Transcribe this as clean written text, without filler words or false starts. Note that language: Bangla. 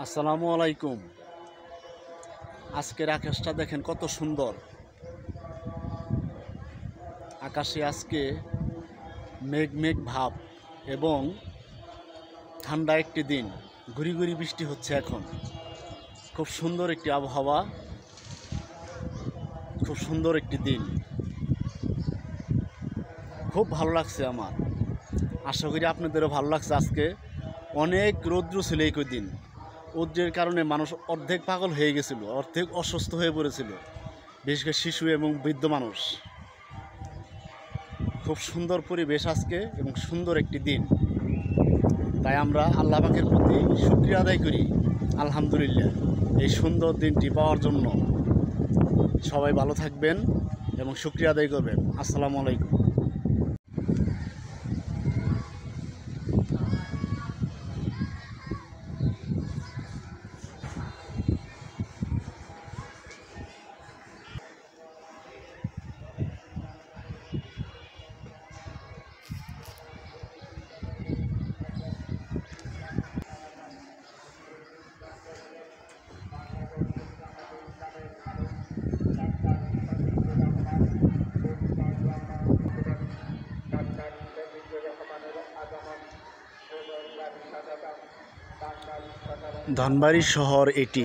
আসসালামু আলাইকুম। আজকের আকাশটা দেখেন কত সুন্দর। আকাশে আজকে মেঘ মেঘ ভাব এবং ঠান্ডা একটি দিন, ঘুরি ঘুরি বৃষ্টি হচ্ছে। এখন খুব সুন্দর একটি আবহাওয়া, খুব সুন্দর একটি দিন, খুব ভালো লাগছে আমার। আশা করি আপনাদেরও ভালো লাগছে। আজকে অনেক রৌদ্র ছিল এই কদিন। রৌদ্রের কারণে মানুষ অর্ধেক পাগল হয়ে গেছিল, অর্ধেক অসুস্থ হয়ে পড়েছিল, বিশেষ করে শিশু এবং বৃদ্ধ মানুষ। খুব সুন্দর পরিবেশ আজকে এবং সুন্দর একটি দিন, তাই আমরা আল্লাহ পাকের প্রতি শুকরিয়া আদায় করি। আলহামদুলিল্লাহ, এই সুন্দর দিনটি পাওয়ার জন্য। সবাই ভালো থাকবেন এবং শুকরিয়া আদায় করবেন। আসসালামু আলাইকুম। ধনবাড়ী শহর এটি।